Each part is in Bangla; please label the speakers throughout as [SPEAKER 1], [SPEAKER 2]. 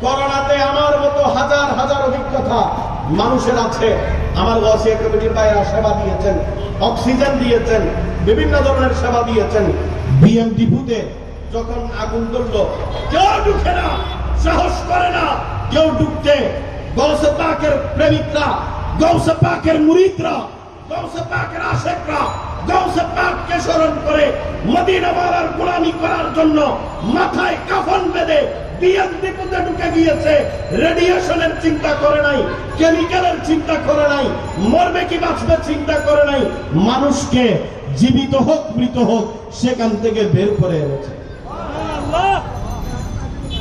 [SPEAKER 1] করোনাতে আমার মতো হাজার হাজার অভিজ্ঞতা মানুষের আছে। আমার ওয়াসিয়া কমিটির ভাইরা সেবা দিয়েছেন, অক্সিজেন দিয়েছেন, বিভিন্ন ধরনের সেবা দিয়েছেন। বিএমডিপুতে যখন আগুন জ্বলল, কেউ ঢুকে না, সাহস করে না কেউ ঢুকতে। গৌসে পাকের প্রেমিকরা, গৌসে পাকের মুরিদরা, গৌসে পাকের আশেকরা গৌসে পাককে স্মরণ করে মদিনাওয়ালার গোলামি করার জন্য মাথায় কাফন বেঁধে বিএমডিপুতে ঢুকে গিয়েছে। রেডিয়েশনের চিন্তা করে নাই, কেমিক্যালের চিন্তা করে নাই, মরবে কি বাঁচবে চিন্তা করে নাই। মানুষকে জীবিত হোক মৃত হোক সেখান থেকে বের করে এনেছে।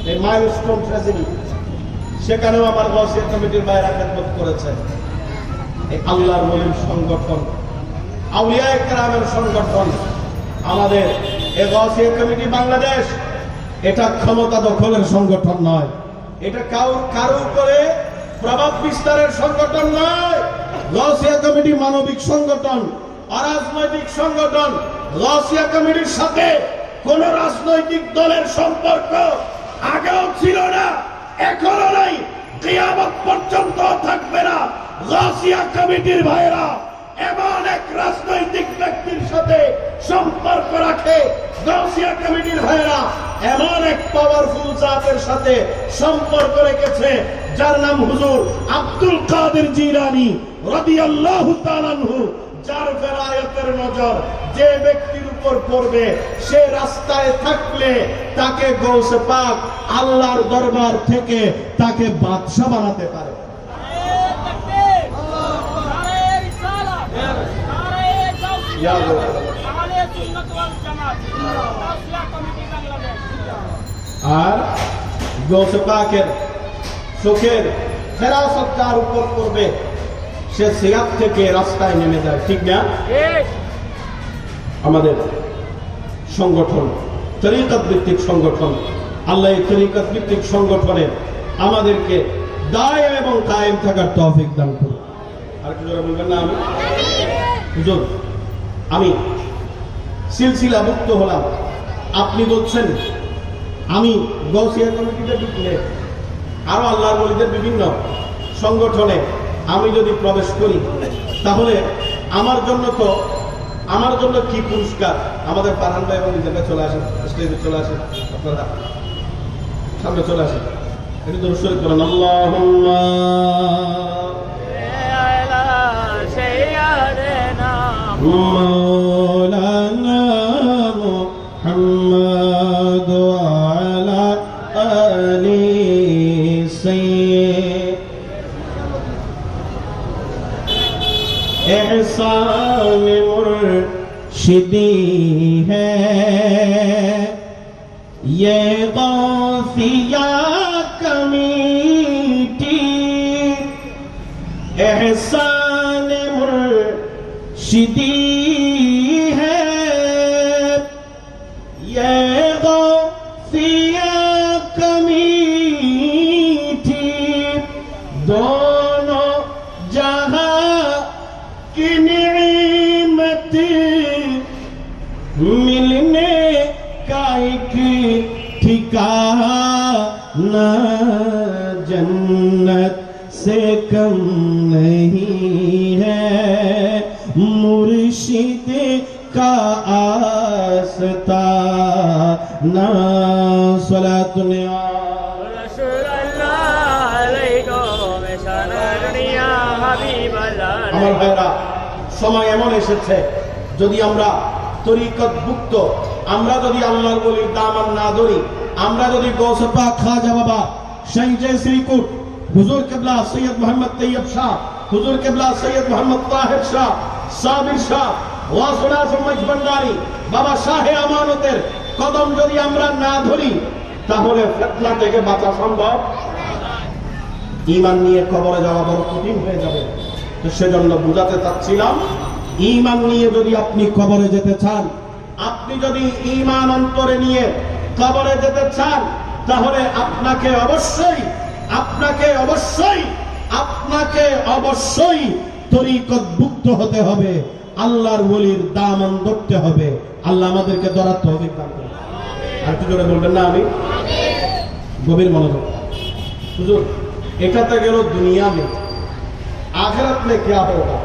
[SPEAKER 1] এই মাইলস্টোন ট্র্যাজেডি, সেখানেও আমার ওয়াসিয়া কমিটির ভাইরা খেদমত করেছে। এই আল্লাহর ওলির সংগঠন, আউলিয়ায়ে কেরামের সংগঠন, আমাদের এই ওয়াসিয়া কমিটি বাংলাদেশ, এটা ক্ষমতা দখলের সংগঠন নয়, এটা কারো করে প্রভাব বিস্তারের সংগঠন নয়। ওয়াসিয়া কমিটি মানবিক সংগঠন, অরাজনৈতিক সংগঠন। ওয়াসিয়া কমিটির সাথে কোন রাজনৈতিক দলের সম্পর্ক আগেও ছিল না, এখনো নাই, কিয়ামত পর্যন্ত থাকবে না। ওয়াসিয়া কমিটির ভাইরা এমন এক রাজনৈতিক ব্যক্তির সাথে সম্পর্ক রাখে, ওয়াসিয়া কমিটির ভাইরা এমন এক পাওয়ারফুল জাতের সাথে সম্পর্ক রেখেছে যার নাম হুজুর আব্দুল কাদের জিলানী রাদিয়াল্লাহু তাআলা আনহু। যার ফেরায়তের নজর যে ব্যক্তির উপর পড়বে, সে রাস্তায় থাকলে তাকে গৌসে পাক আল্লাহর দরবার থেকে তাকে বাদশা বানাতে পারে। আর গৌসে পাকের চোখের ফেরাসত যার উপর পড়বে, সে সিরাত থেকে রাস্তায় নেমে যায়, ঠিক না? আমাদের সংগঠন তরিকত ভিত্তিক সংগঠন। আল্লাহ এই তরিকত ভিত্তিক সংগঠনে আমাদেরকে দায়েম এবং কায়েম থাকার তৌফিক দান করুন। আর কি জোরে বলবেন না? আমি হুজুর, আমি সিলসিলা মুক্ত হলাম, আপনি বলছেন আমি গৌসিয়া কমিটিতে ঢুকলে আরো আল্লাহর ওলিদের বিভিন্ন সংগঠনে আমি যদি প্রবেশ করি, তাহলে আমার জন্য কি পুরস্কার? আমাদের পারহান ভাই এবং নিজেরা চলে আসেন, স্টেজে চলে আসেন, আপনারা সামনে চলে আসেন, একটু দরুদ শরীফ করেন। আল্লাহুম্মা মাওলানা মুহাম্মদ ওয়া আলা আলি সাইয়্যিদিনা एहसान मुर्शिदी है ये गौसिया कमेटी, एहसान मुर्शिदी है ये गौसिया कमेटी, दोनों जहां की नियमत मिलने का एक ठिकाना जन्नत से कम नहीं है, मुर्शिद का आस्ताना। सलातुन আমার ভাইরা, সময় এমন এসেছে, যদি আমরা তরিকত মুক্ত, আমরা যদি আল্লাহর ওলির দামান না ধরি, আমরা যদি গৌসে পাক খাজা বাবা শাইখে শ্রীকুট হুজুর কিবলা সৈয়দ মোহাম্মদ তৈয়ব শাহ, হুজুর কিবলা সৈয়দ মোহাম্মদ তাহের শাহ, সাবির শাহ, ওয়াসুল আজম মজবন্দারি, বাবা শাহে আমানতের কদম যদি আমরা না ধরি, তাহলে ফিতনা থেকে বাঁচা সম্ভব। ঈমান নিয়ে কবরে যাওয়া বড় কঠিন হয়ে যাবে। তো সেজন্য বুঝাতে চাচ্ছিলাম, ঈমান নিয়ে যদি আপনি কবরে যেতে চান, আপনি যদি ঈমান অন্তরে নিয়ে কবরে যেতে চান, তাহলে আপনাকে অবশ্যই তরিকতভুক্ত হতে হবে, আল্লাহর ওলির দামান ধরতে হবে। আল্লাহ আমাদেরকে ধরার তৌফিক দান করুন। আর কি জোরে বলবেন না? আমি গভীর মনোযোগ। হুজুর এটাতে গেল দুনিয়া মে, আখিরাত মে क्या होगा,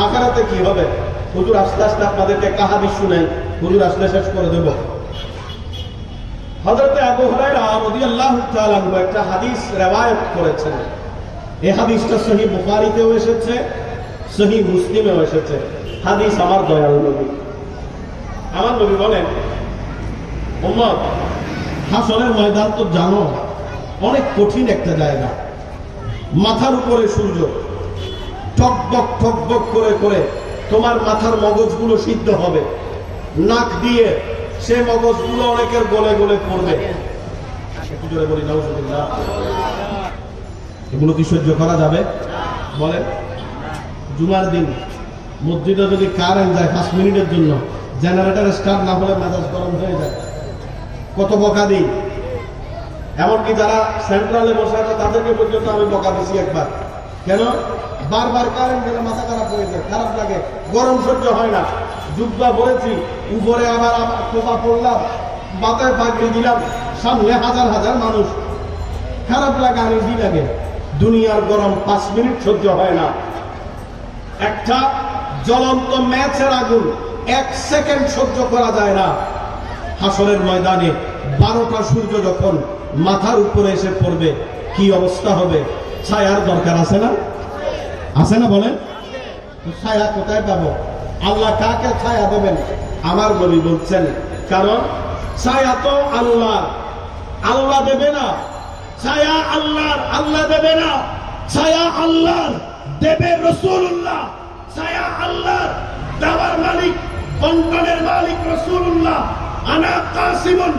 [SPEAKER 1] আখিরাতে কি হবে? হুজুর আস্তে আস্তে আপনাদেরকে কাহানি শুনেন, হুজুর আসলে শেষ করে দেব। হযরত আবু হুরায়রা রাদিয়াল্লাহু তাআলা আনহু একটা হাদিস রওয়ায়াত করেছেন। এই হাদিসটা সহিহ বুখারীতেও এসেছে, সহিহ মুসলিমেও এসেছে। হাদিস আমার দয়াল নবী, আমার নবী বলেন, উম্মত হাসরের ময়দান তো জানো অনেক কঠিন একটা জায়গা। মাথার উপরে সূর্য টকবক টকবক করে করে তোমার মাথার মগজগুলো সিদ্ধ হবে, নাক দিয়ে সে মগজগুলো অনেকের গলে গলে পড়বে। একটু জোরে বলি নাউজুবিল্লাহ। এগুলো কি সহ্য করা যাবে বলেন? জুমার দিন মসজিদে যদি কারেন্ট যায় 5 মিনিটের জন্য, জেনারেটর স্টার্ট না হলে মেজাজ গরম হয়ে যায়, কত বকা দিই। এমনকি যারা সেন্ট্রালে বসে আছে তাদেরকে পর্যন্ত আমি বকা দিছি একবার। কেন? বারবার কারেন্ট গেলে মাথা খারাপ হয়ে যায়, খারাপ লাগে, গরম সহ্য হয় না। জুব্বা পরেছি, উপরে আবার খোপা পড়লাম, মাথায় পাগড়ি দিলাম, সামনে হাজার হাজার মানুষ, খারাপ লাগে, আনিজি লাগে। দুনিয়ার গরম 5 মিনিট সহ্য হয় না। একটা জ্বলন্ত ম্যাচের আগুন 1 সেকেন্ড সহ্য করা যায় না। হাসরের ময়দানে 12টা সূর্য যখন মাথার উপরে এসে পড়বে কি অবস্থা হবে? ছায়ার দরকার আছে না? আছে না বলেন? ছায়া কোথায় পাবো? আল্লাহ কাকে ছায়া দেবেন? আমার নবী বলছেন, কারণ ছায়া তো আল্লাহ, আল্লাহ দেবে না। ছায়া আল্লাহর, আল্লাহ দেবে না। ছায়া আল্লাহর, দেবে রাসূলুল্লাহ। ছায়া আল্লাহর, দেওয়ার মালিক, বন্টনের মালিক রাসূলুল্লাহ। আনা কাসিমুন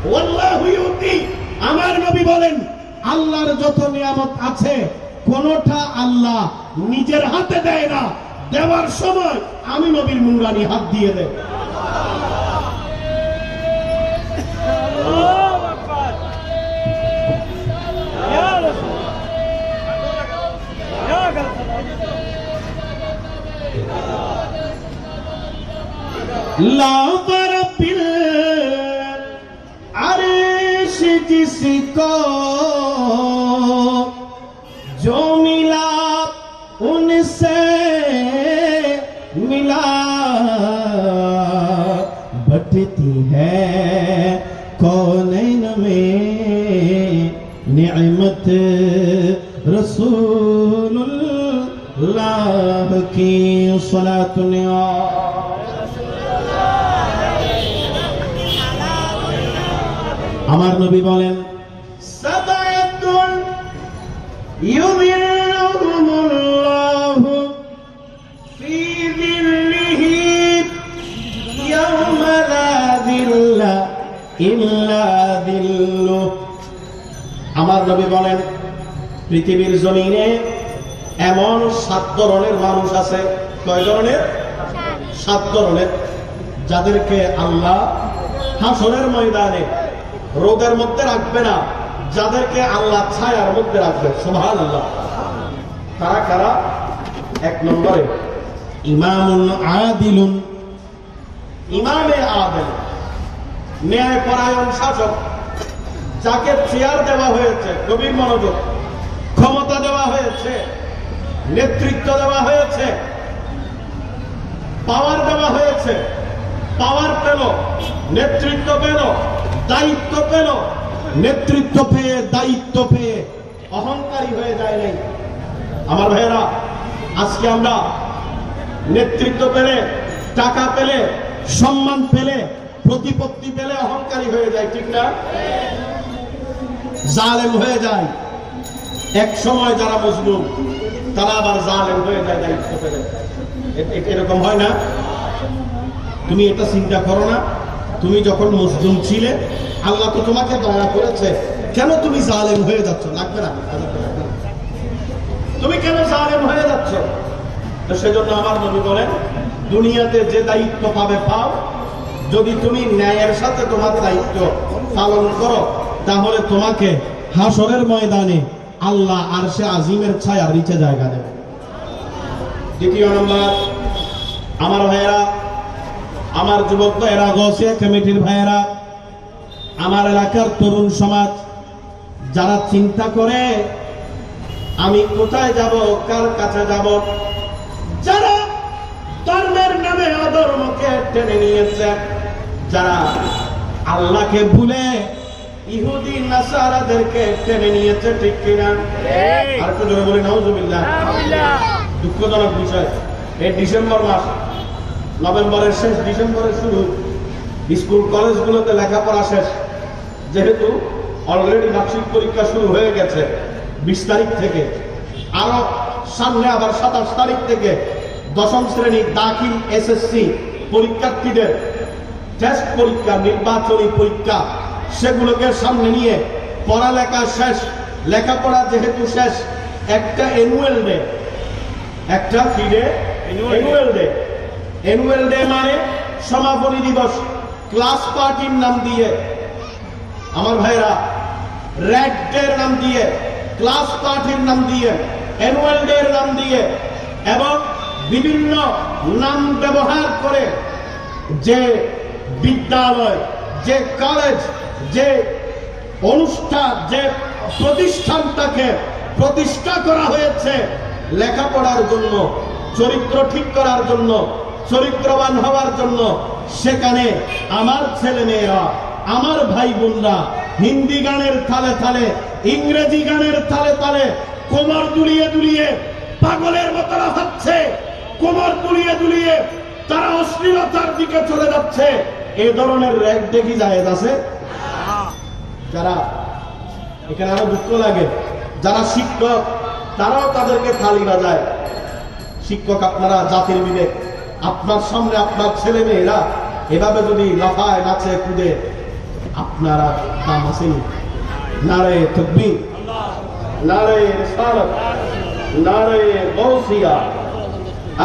[SPEAKER 1] ওয়াল্লাহু ইউতি। আমার নবী বলেন, আল্লাহর যত নিয়ামত আছে কোনটা আল্লাহ নিজের হাতে দেয় না, দেওয়ার সময় আমি নবীর নুরানি হাত দিয়ে দেয়। अर्श जिसको जो मिला उनसे मिला, बटती है कौनैन में निअमत रसूलुल्लाह की सलातुन। আমার নবী বলেন, সাবাতুন ইউযিল্লুহুমুল্লাহু ফি যিল্লিহি ইয়াওমা লা যিল্লা ইল্লা যিল্লু। আমার নবী বলেন, পৃথিবীর জমিনে এমন 7 ধরনের মানুষ আছে। কয় ধরনের? 7 ধরনের, যাদেরকে আল্লাহ হাসরের ময়দানে রোদের মধ্যে রাখবে না, যাদেরকে আল্লাহ ছায়ার মধ্যে রাখবে। সুবহানাল্লাহ। তারা কারা? 1 নম্বরে ইমামুন আদিলুন, ইমামে আদিল, ন্যায়পরায়ণ শাসক, যাকে চেয়ার দেওয়া হয়েছে, গভীর মনোযোগ, ক্ষমতা দেওয়া হয়েছে, নেতৃত্ব দেওয়া হয়েছে, পাওয়ার দেওয়া হয়েছে, পাওয়ার পেল, নেতৃত্ব পেল, দায়িত্ব পেল, নেতৃত্ব পেয়ে দায়িত্ব পেয়ে অহংকারী হয়ে যায় নাই। আমার ভাইয়েরা, আজকে আমরা নেতৃত্ব পেলে, টাকা পেলে, সম্মান পেলে, প্রতিপত্তি পেলে অহংকারী হয়ে যায়, ঠিক না? জালেম হয়ে যায়। এক সময় যারা মজলুম তারা আবার জালেম হয়ে যায় দায়িত্ব পেলে। এরকম হয় না? তুমি এটা চিন্তা করো না, তুমি যখন মজলুম ছিলে আল্লাহ তো তোমাকে দয়া করেছে, কেন তুমি জালেম হয়ে যাচ্ছ? লাগবে না, তুমি কেন জালেম হয়ে যাচ্ছ? তো সেজন্য আমার নবী বলেন, দুনিয়াতে যে দায়িত্ব পাবে পাও, যদি তুমি ন্যায়ের সাথে তোমার দায়িত্ব পালন করো, তাহলে তোমাকে হাসরের ময়দানে আল্লাহ আরশে আজিমের ছায়ার নিচে জায়গা দেবে। দ্বিতীয় নম্বর, আমার ভাইয়েরা, আমার যুবক ভাইয়েরা, গৌসিয়া কমিটির ভাইয়েরা, আমার এলাকার তরুণ সমাজ, যারা চিন্তা করে আমি কোথায় যাব, কার কাছে যাব, যারা ধর্মের নামে অধর্মকে টেনে নিয়েছে, যারা আল্লাহকে ভুলে ইহুদি নাসারাদেরকে টেনে নিয়েছে, ঠিক কিনা? আর একটু জোরে বলি নাউজুবিল্লাহ। দুঃখজনক বিষয়, এই ডিসেম্বর মাস, নভেম্বরের শেষ, ডিসেম্বরের শুরু, স্কুল কলেজগুলোতে লেখাপড়া শেষ, যেহেতু অলরেডি বার্ষিক পরীক্ষা শুরু হয়ে গেছে 20 তারিখ থেকে, আরো সামনে আবার 27 তারিখ থেকে দশম শ্রেণী দাখিল এসএসসি পরীক্ষার্থীদের টেস্ট পরীক্ষা, নির্বাচনী পরীক্ষা, সেগুলোকে সামনে নিয়ে পড়ালেখা শেষ, লেখাপড়া যেহেতু শেষ, একটা অ্যানুয়াল ডে, একটা কি day? Annual day. Annual day মানে সমাপনী দিবস। ক্লাস পার্টির নাম দিয়ে, আমার ভাইরা, রেড ডে নাম দিয়ে, ক্লাস পার্টির নাম দিয়ে, অ্যানুয়াল ডে নাম দিয়ে এবং বিভিন্ন নাম ব্যবহার করে যে বিদ্যালয়, যে কলেজ, যে অনুষ্ঠান, যে প্রতিষ্ঠানটাকে প্রতিষ্ঠা করা হয়েছে লেখাপড়ার জন্য, চরিত্র ঠিক করার জন্য, চরিত্রবান হওয়ার জন্য, সেখানে আমার ছেলে মেয়েরা, আমার ভাই বোনরা হিন্দি গানের তালে তালে, ইংরেজি গানের তালে তালে কোমর দুলিয়ে দুলিয়ে পাগলের মতো হচ্ছে, কোমর দুলিয়ে দুলিয়ে তারা অশ্লীলতার দিকে চলে যাচ্ছে। এই ধরনের র্যাক দেখি জায়েজ আছে? যারা এখানে আরো দুঃখ লাগে, যারা শিক্ষক তারাও তাদেরকে থালি বাজায়। শিক্ষক আপনারা জাতির বিবেক, আপনার সামনে আপনার ছেলে মেয়েরা এভাবে যদি লাফায়, নাচে, কুদে, আপনারা দাম আসেনি। নারে তাকবীর, নারে রিসালাত, নারে গাউসিয়া,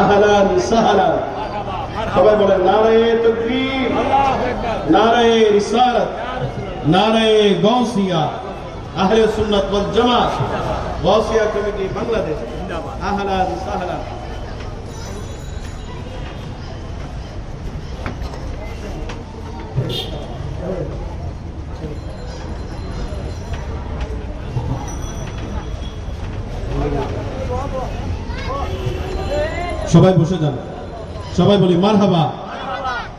[SPEAKER 1] আহলান সাহলান। সবাই বলেন নারে তাকবীর, নারে রিসালাত, নারে গাউসিয়া, আহলে সুন্নাত ওয়াল জামাত, গাউসিয়া কমিটি বাংলাদেশ, আহলান সাহলান। সবাই বসে যান, সবাই বলি মারহাবা,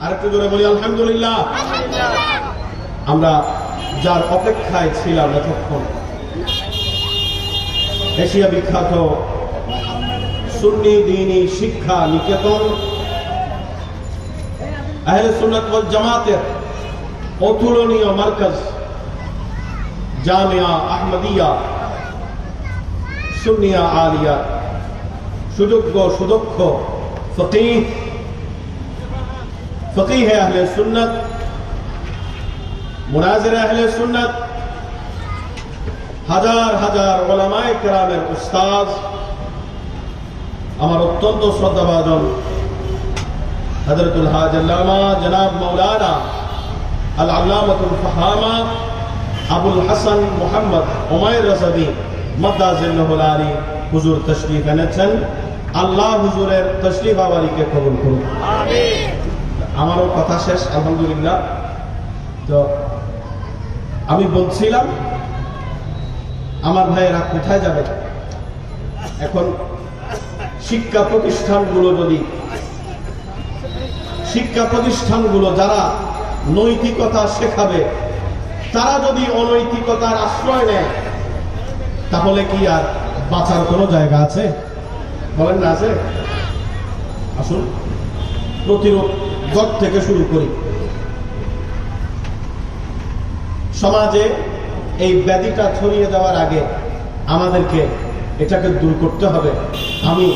[SPEAKER 1] আর একটু জোরে বলি আলহামদুলিল্লাহ। আমরা যার অপেক্ষায় ছিলাম এতক্ষণ, এশিয়া বিখ্যাত সুন্নি দ্বীনি শিক্ষা নিকেতন আহলে সুন্নাত ওয়াল জামাতের অতুলনীয় মার্কাজ জামিয়া আহমদিয়া সুন্নিয়া আলিয়া, সুযোগ্য সুদক্ষ ফকিহ আহলে সুন্নাত, মুনাজির আহলে সুন্নাত, হাজার হাজার উলামায়ে কেরামের উস্তাদ, আমার অত্যন্ত শ্রদ্ধাভাজন হযরতুল হাজ আল্লামা জনাব মাওলানা আল আল্লামাতুল ফাহামা আবুল হাসান মুহাম্মদ উমাইর রাসাবি মাদ্দাজিল্লাহুল আলী হুজুর তশরিফ এনেছেন। আল্লাহ হুজুরের তশরিফ আওয়ারিকে কবুল করুন, আমিন। আমারও কথা শেষ, আলহামদুলিল্লাহ। তো আমি বলছিলাম আমার ভাইয়েরা কোথায় যাবে এখন? শিক্ষা প্রতিষ্ঠানগুলো যারা নৈতিকতা শেখাবে, তারা যদি অনৈতিকতার আশ্রয় নেয়, তাহলে কি আর বাঁচার কোনো জায়গা আছে? বলেন না আছে? আসুন প্রতিরোধ জট থেকে শুরু করি। সমাজে এই ব্যাধিটা ছড়িয়ে যাওয়ার আগে আমাদেরকে এটাকে দূর করতে হবে। আমি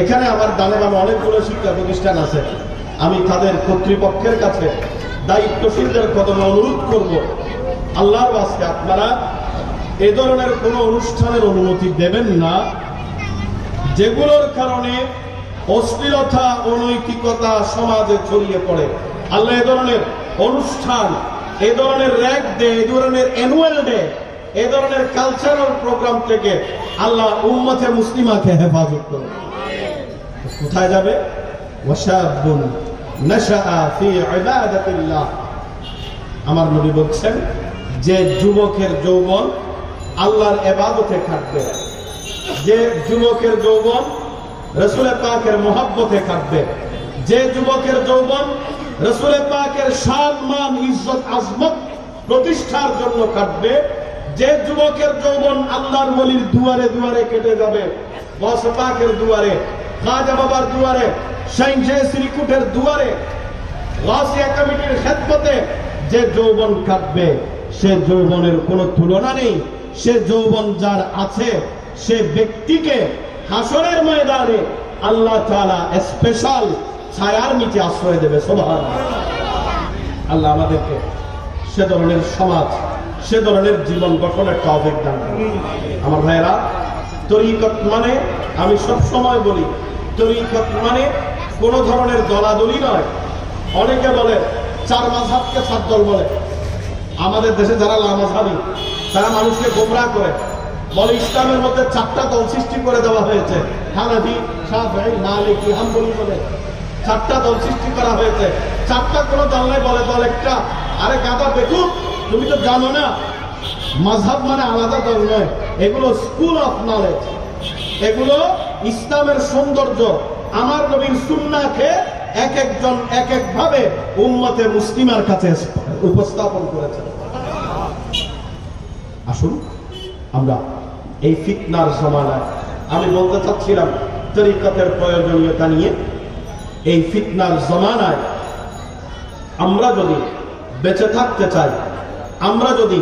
[SPEAKER 1] এখানে আমার ডানে বামে অনেকগুলো শিক্ষা প্রতিষ্ঠান আছে, আমি তাদের কর্তৃপক্ষের কাছে, দায়িত্বশীলদের কদমে অনুরোধ করব, আল্লাহর ওয়াস্তে আপনারা এ ধরনের কোনো অনুষ্ঠানের অনুমতি দেবেন না যেগুলোর কারণে অশ্লীলতা, অনৈতিকতা সমাজে ছড়িয়ে পড়ে। আল্লাহ এ ধরনের অনুষ্ঠান, এ ধরনের র্যাক ডে, এ ধরনের অ্যানুয়াল ডে, এ ধরনের কালচারাল প্রোগ্রাম থেকে আল্লাহ উম্মতে মুসলিমাকে হেফাজত করুন। কোথায় যাবে? ওয়াশাবুন নাশাআ ফি ইবাদাতিল্লাহ। আমার নবী বলছেন যে যুবকের যৌবন আল্লাহর ইবাদতে খাটবে, যে যুবকের যৌবন রাসূল পাকের মহব্বতে খাটবে, যে যুবকের যৌবন রাসূল পাকের শান মান ইজ্জত আজমত প্রতিষ্ঠার জন্য কাটবে, যে যুবকের যৌবন আল্লাহর ওলির দুয়ারে দুয়ারে কেটে যাবে, গৌস পাকের দুয়ারে, খাজা বাবার দুয়ারে, শাইখ শ্রীকুটের দুয়ারে, গাউসিয়া কমিটির খেদমতে যে যৌবন কাটবে, সে যৌবনের কোনো তুলনা নেই। সে যৌবন যার আছে, সে ব্যক্তিকে হাসরের ময়দানে আল্লাহ তাআলা স্পেশাল ছায়ার নিচে আশ্রয় দেবে। সুবহানাল্লাহ। আল্লাহ আমাদেরকে সে ধরনের সমাজ, সে ধরনের জীবন গঠনের তৌফিক দান করুন। আমার ভাইয়েরা, তরিকত মানে, আমি সব সময় বলি, তরিকত মানে কোন ধরনের দলাদলি নয়। অনেকে বলে চার মাযহাবকে সাত দল বলে। আমাদের দেশে যারা লামাযহাবী, তারা মানুষকে গোমরাহ করে, বলে ইসলামের মধ্যে চারটা দল সৃষ্টি করে দেওয়া হয়েছে। হানাফি, শাফিঈ, মালিকি, হাম্বলি বলে চারটা দল সৃষ্টি করা হয়েছে। চারটা কোনো দল নাই, বলে দল একটা। আরে গাদা বেকুব, তুমি তো জানো না মাযহাব মানে আলাদা দল নয়, এগুলো স্কুল অফ নলেজ, এগুলো ইসলামের সৌন্দর্য। আমার নবীর সুন্নাহকে এক একজন এক এক ভাবে উম্মতে মুসলিমার কাছে উপস্থাপন করেছেন। আসুন আমরা এই ফিতনার জমানায়, আমি বলতে চাচ্ছিলাম তরিকতের প্রয়োজনীয়তা নিয়ে, এই ফিতনার জমানায় আমরা যদি বেঁচে থাকতে চাই, আমরা যদি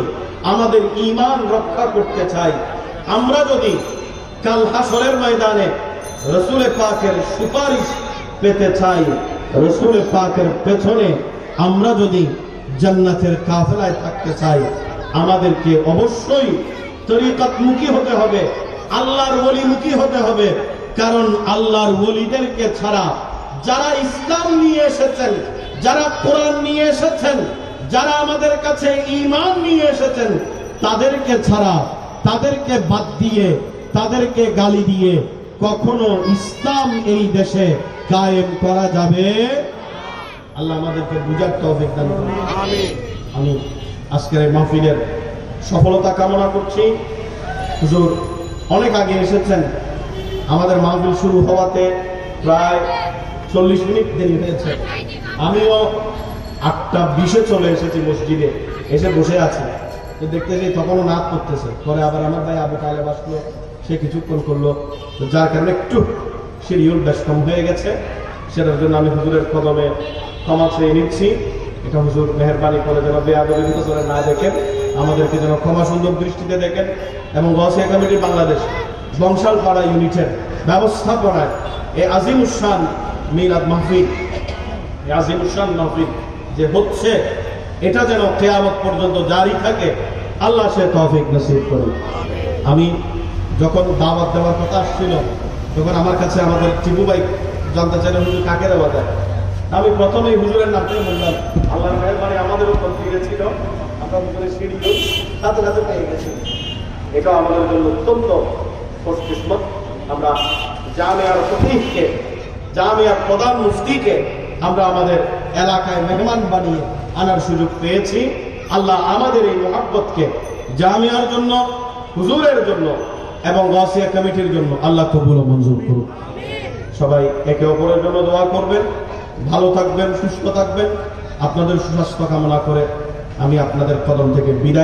[SPEAKER 1] আমাদের ঈমান রক্ষা করতে চাই, আমরা যদি কাল হাসরের ময়দানে রাসূল পাকের সুপারিশ পেতে চাই, রাসূল পাকের পেছনে আমরা যদি জান্নাতের কাফেলায় থাকতে চাই, আমাদেরকে অবশ্যই তরিকতমুখী হতে হবে, আল্লাহর ওলিমুখী হতে হবে। কারণ আল্লাহর ওলিদেরকে ছাড়া, যারা ইসলাম নিয়ে এসেছেন, যারা কোরআন নিয়ে এসেছেন, যারা আমাদের কাছে ঈমান নিয়ে এসেছেন, তাদেরকে ছাড়া, তাদেরকে বাদ দিয়ে, তাদেরকে গালি দিয়ে কখনো ইসলাম এই দেশে কায়েম করা যাবে। আল্লাহ আমাদেরকে বুঝার তৌফিক দান করুন। আমি আজকের এই মাহফিলের সফলতা কামনা করছি। হুজুর অনেক আগে এসেছেন, আমাদের মাহফিল শুরু হওয়াতে প্রায় 40 মিনিট দেরি হয়েছে। আমিও 8:20 চলে এসেছি মসজিদে, এসে বসে আছি, দেখতেছি তখনও নাচ করতেছে। পরে আবার আমার ভাই আবু তালেব আসলো, সে কিছুক্ষণ করলো, যার কারণে একটু শিডিউল বেশ কম হয়ে গেছে। সেটার জন্য আমি হুজুরের কদমে ক্ষমা চেয়ে নিচ্ছি। এটা হুজুর মেহেরবানি করে যেন বেয়াদবির ভিতরে না দেখেন, আমাদেরকে যেন ক্ষমা সুন্দর দৃষ্টিতে দেখেন। এবং গাউসিয়া কমিটি বাংলাদেশ বংশালপাড়া ইউনিটের ব্যবস্থাপনায় এই আজিমুশান মিলাদ মাহফিল, এই আজিমুশান মাহফিল যে হচ্ছে, এটা যেন কিয়ামত পর্যন্ত জারি থাকে, আল্লাহ সে তৌফিক নসিব করুন। আমি যখন দাওয়াত দেওয়ার কথা আসছিল, তখন আমার কাছে আমাদের টিপু ভাই জানতে চাইলেন হুজুর কাকে দেওয়া যায়। আমি প্রথমেই হুজুরের নামটাই বললাম। আল্লাহর মেহেরবানি আমাদের উপর ফিরেছিল, আমরা হুজুরের সিঁড়ি সাথে সাথে পেয়ে গেছি। এটাও আমাদের জন্য অত্যন্ত খুশকিসমত। আমরা জামিয়ার ফকিহকে, জামিয়ার প্রধান মুফতিকে আমরা আমাদের এলাকায় মেহমান বানিয়ে আনার সুযোগ পেয়েছি। আল্লাহ আমাদের এই মুহাব্বতকে জামিয়ার জন্য, হুজুরের জন্য এবং গাউসিয়া কমিটির জন্য আল্লাহ কবুল ও মঞ্জুর করুন। সবাই একে অপরের জন্য দোয়া করবেন, ভালো থাকবেন, সুস্থ থাকবেন। আপনাদের সুস্বাস্থ্য কামনা করে আমি আপনাদের কদম থেকে বিদায়।